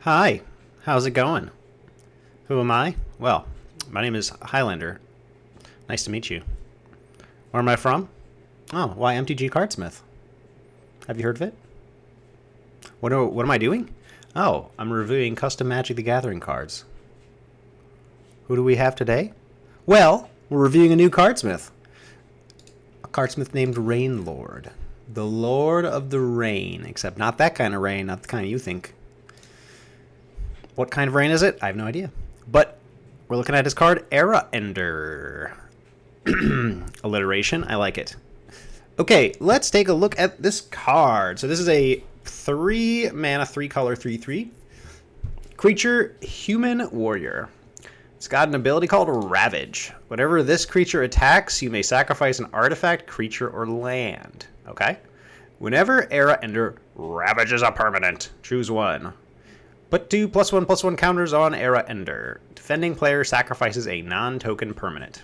Hi, how's it going? Who am I? Well, my name is Highlander. Nice to meet you. Where am I from? Oh, why MTG Cardsmith? Have you heard of it? What am I doing? Oh, I'm reviewing custom Magic the Gathering cards. Who do we have today? Well, we're reviewing a new cardsmith. A cardsmith named Rayne-Lord. The Lord of the Rain, except not that kind of rain, not the kind you think. What kind of rain is it? I have no idea. But we're looking at his card, Era Ender. Alliteration, I like it. Okay, let's take a look at this card. So this is a 3 mana, 3 color, 3/3 creature, human warrior. It's got an ability called Ravage. Whenever this creature attacks, you may sacrifice an artifact, creature, or land. Okay? Whenever Era Ender ravages a permanent, choose one. Put 2 +1/+1 counters on Era Ender. Defending player sacrifices a non-token permanent.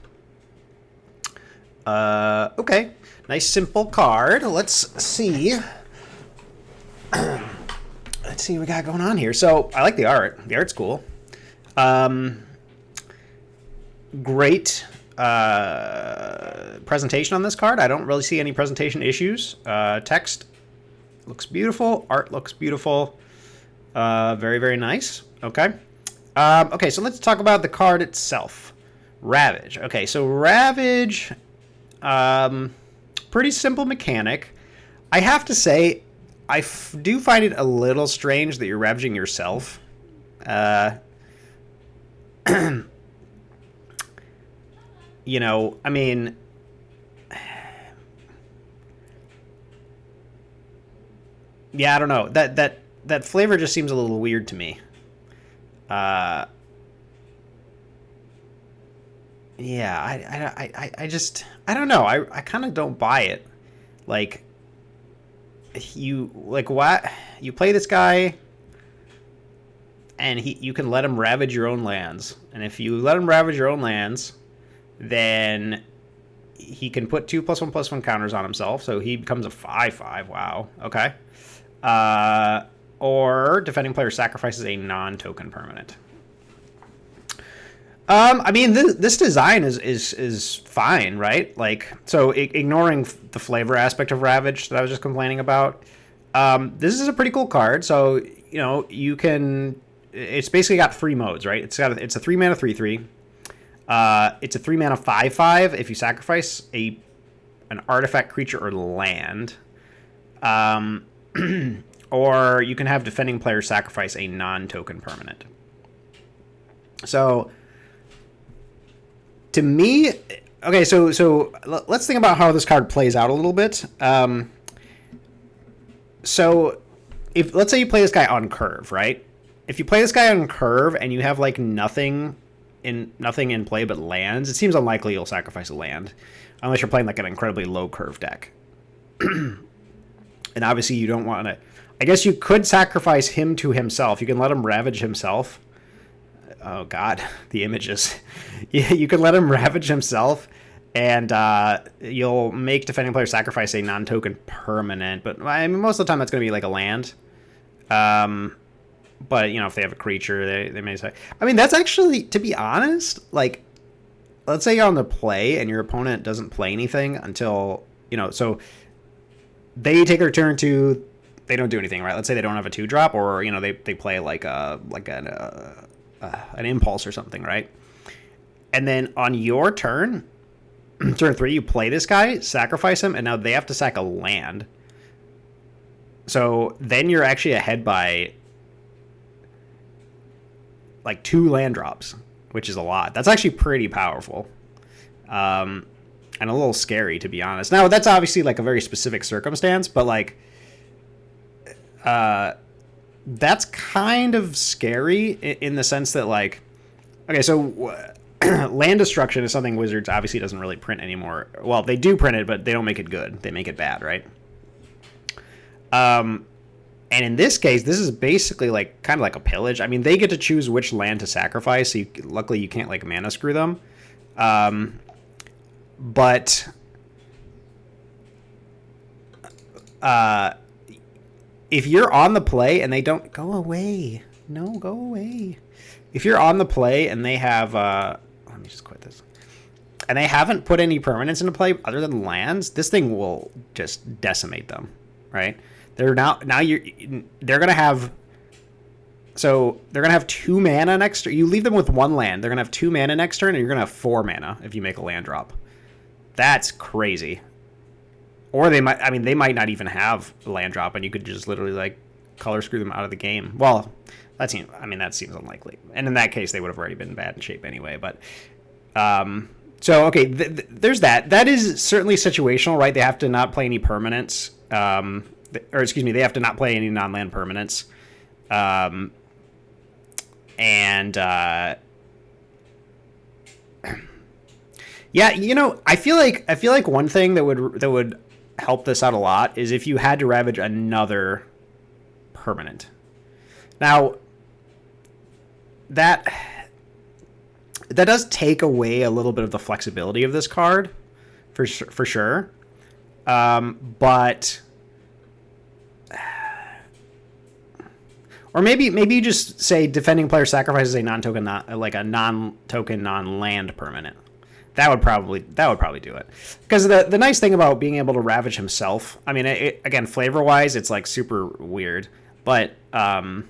Okay. Nice simple card. Let's see. Let's see what we got going on here. So, I like the art. The art's cool. Great presentation on this card. I don't really see any presentation issues. Text looks beautiful. Art looks beautiful. Very, very nice. Okay. Okay, so let's talk about the card itself. Ravage. Okay, so Ravage, pretty simple mechanic. I have to say, I do find it a little strange that you're ravaging yourself. You know, I mean, yeah, I don't know. That flavor just seems a little weird to me. Yeah, I don't know. I kind of don't buy it. Like, what? You play this guy, and you can let him ravage your own lands. And if you let him ravage your own lands, then he can put 2 +1/+1 counters on himself, so he becomes a 5/5. Wow. Okay. Or defending player sacrifices a non-token permanent. I mean, this design is fine, right? Like, so ignoring the flavor aspect of Ravage that I was just complaining about, this is a pretty cool card. So, you know, you can. It's basically got 3 modes, right? It's a 3 mana 3/3. It's a 3 mana 5/5 if you sacrifice an artifact, creature, or land. Or you can have defending player sacrifice a non-token permanent. So, to me, okay, so let's think about how this card plays out a little bit. So, if let's say you play this guy on curve, right? If you play this guy on curve and you have like nothing in play but lands, it seems unlikely you'll sacrifice a land, unless you're playing like an incredibly low curve deck. And obviously, you don't want to. I guess you could sacrifice him to himself. You can let him ravage himself. Oh, God, the images. You can let him ravage himself, and you'll make defending player sacrifice a non-token permanent. But I mean, most of the time, that's going to be like a land. But, you know, if they have a creature, they may say... I mean, that's actually, to be honest, like, let's say you're on the play, and your opponent doesn't play anything until, you know, so they take their turn to... They don't do anything, right? Let's say they don't have a 2-drop, or, you know, they play like an impulse or something, right? And then on your turn, turn 3, you play this guy, sacrifice him, and now they have to sack a land. So then you're actually ahead by like 2 land drops, which is a lot. That's actually pretty powerful. And a little scary, to be honest. Now, that's obviously like a very specific circumstance, but like... that's kind of scary in the sense that, like, okay, so land destruction is something Wizards obviously doesn't really print anymore. Well, they do print it, but they don't make it good. They make it bad, right? And in this case, this is basically like kind of like a pillage. I mean, they get to choose which land to sacrifice. So luckily, you can't like mana screw them. But if you're on the play and they don't go away, no, go away. If you're on the play and they have, let me just quit this, and they haven't put any permanents into play other than lands, this thing will just decimate them, right? They're gonna have. So they're going to have 2 mana next turn. You leave them with 1 land. They're going to have 2 mana next turn, and you're going to have 4 mana if you make a land drop. That's crazy. Or they might not even have a land drop, and you could just literally, like, color screw them out of the game. Well, that seems unlikely. And in that case, they would have already been in bad shape anyway. But, so, okay, there's that. That is certainly situational, right? They have to not play any permanents. They have to not play any non-land permanents. Yeah, I feel like one thing that would help this out a lot is if you had to ravage another permanent. Now, that does take away a little bit of the flexibility of this card, for sure. But or maybe you just say defending player sacrifices a non-token, non-land permanent. That would probably do it. Because the nice thing about being able to ravage himself, I mean, again, flavor-wise, it's like super weird, but then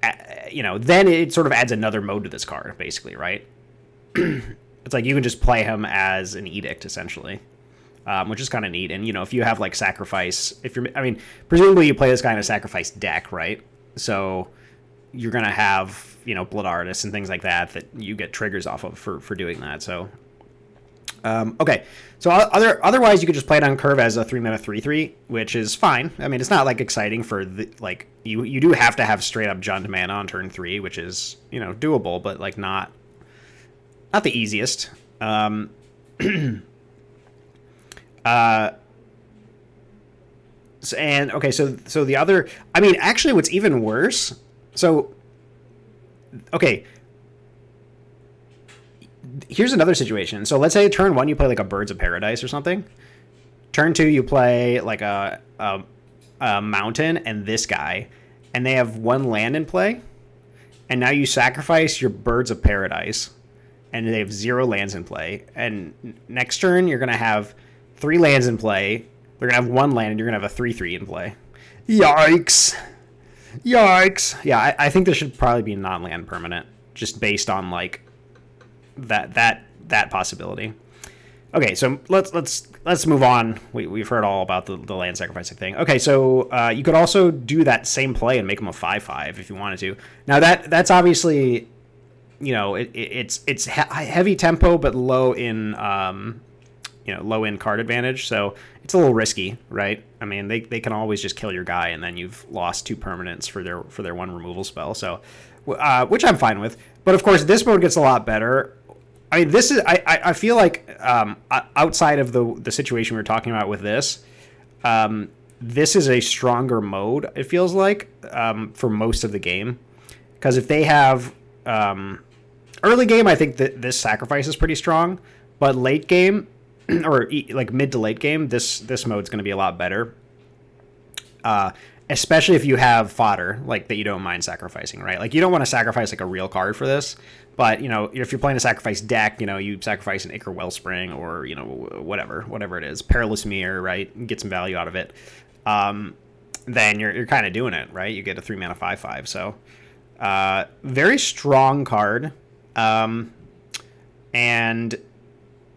it sort of adds another mode to this card, basically, right? It's like you can just play him as an edict, essentially. Which is kind of neat. And, if you have, like, sacrifice, presumably you play this guy in a sacrifice deck, right? So you're going to have, Blood Artists and things like that you get triggers off of for doing that. So, okay. So otherwise you could just play it on curve as a 3-mana 3/3, which is fine. I mean, it's not, like, exciting for, you do have to have straight-up Jund mana on turn 3, which is, doable, but, like, not the easiest. And okay, so the other, actually what's even worse, so, okay, here's another situation. So let's say turn 1 you play like a Birds of Paradise or something. Turn 2 you play like a mountain and this guy, and they have 1 land in play, and now you sacrifice your Birds of Paradise, and they have 0 lands in play, and next turn you're going to have 3 lands in play. They're going to have 1 land, and you're going to have a 3/3 in play. Yikes. Yeah, I think this should probably be non-land permanent, just based on, like, that possibility. Okay, so let's move on. We've heard all about the land sacrificing thing. Okay, so you could also do that same play and make them a 5/5 if you wanted to. Now, that's obviously, it's heavy tempo, but low in... low in card advantage, so it's a little risky, right? I mean, they can always just kill your guy, and then you've lost 2 permanents for their 1 removal spell. So, which I'm fine with. But of course, this mode gets a lot better. I mean, this is I feel like outside of the situation we were talking about with this, this is a stronger mode. It feels like for most of the game, because if they have early game, I think that this sacrifice is pretty strong, but late game. Or like mid to late game, this mode's going to be a lot better. Especially if you have fodder, like, that you don't mind sacrificing, right? Like, you don't want to sacrifice, like, a real card for this, but, if you're playing a sacrifice deck, you sacrifice an Ichor Wellspring or, whatever it is, Perilous Mirror, right? Get some value out of it. Then you're kind of doing it, right? You get a 3-mana 5/5, so very strong card. And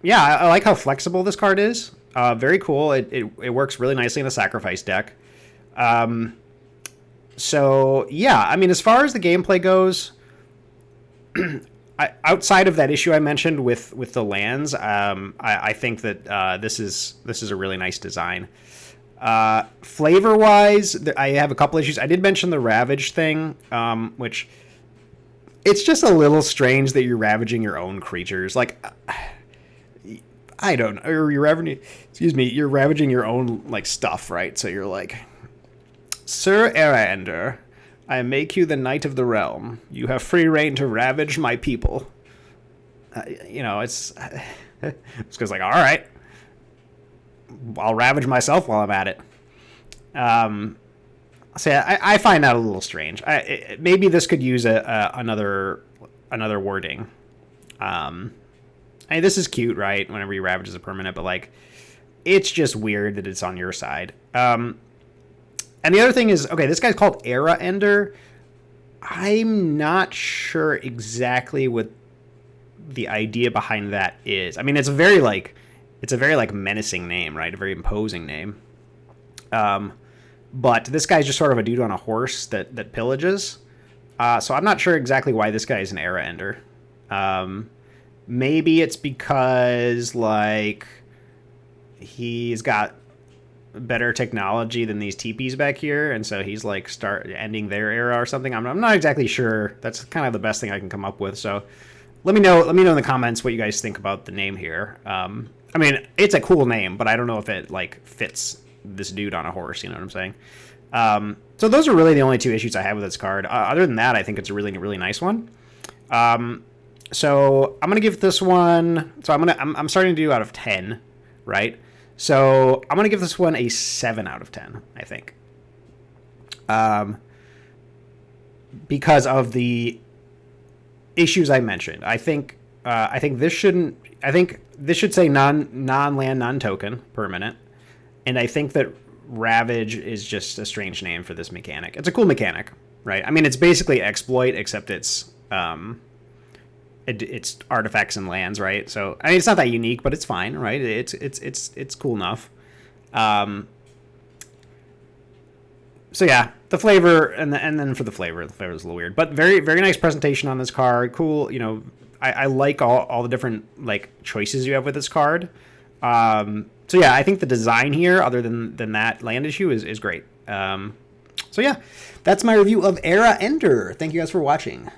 yeah, I like how flexible this card is. Very cool. It works really nicely in a sacrifice deck. So, yeah, I mean, as far as the gameplay goes, outside of that issue I mentioned with the lands, I think that this is a really nice design. Flavor-wise, I have a couple issues. I did mention the Ravage thing, which it's just a little strange that you're ravaging your own creatures. Like... I don't know, or you're ravaging your own, like, stuff, right? So you're like, Sir Erander, I make you the Knight of the Realm. You have free reign to ravage my people. It's because, like, all right, I'll ravage myself while I'm at it. say I find that a little strange. Maybe this could use another wording. I mean, this is cute, right? Whenever you ravage as a permanent, but like, it's just weird that it's on your side. And the other thing is, okay, this guy's called Era Ender. I'm not sure exactly what the idea behind that is. I mean, it's a very menacing name, right? A very imposing name. But this guy's just sort of a dude on a horse that pillages. So I'm not sure exactly why this guy is an Era Ender. Maybe it's because, like, he's got better technology than these teepees back here, and so he's, like, ending their era or something. I'm not exactly sure. That's kind of the best thing I can come up with. So let me know in the comments what you guys think about the name here. I mean, it's a cool name, but I don't know if it, like, fits this dude on a horse, you know what I'm saying? So those are really the only two issues I have with this card. Other than that, I think it's a really, really nice one. So I'm gonna give this one. So I'm starting to do out of 10, right? So I'm gonna give this one a 7 out of 10. I think, because of the issues I mentioned. I think this shouldn't. I think this should say non-land, non-token permanent, and I think that Ravage is just a strange name for this mechanic. It's a cool mechanic, right? I mean, it's basically exploit, except it's artifacts and lands, right? So I mean, it's not that unique, but it's fine, right? It's cool enough. So yeah, the flavor and then for the flavor is a little weird, but very, very nice presentation on this card. Cool, you know. I like all the different, like, choices you have with this card. So yeah, I think the design here, other than that land issue, is great. So yeah, that's my review of Era Ender. Thank you guys for watching.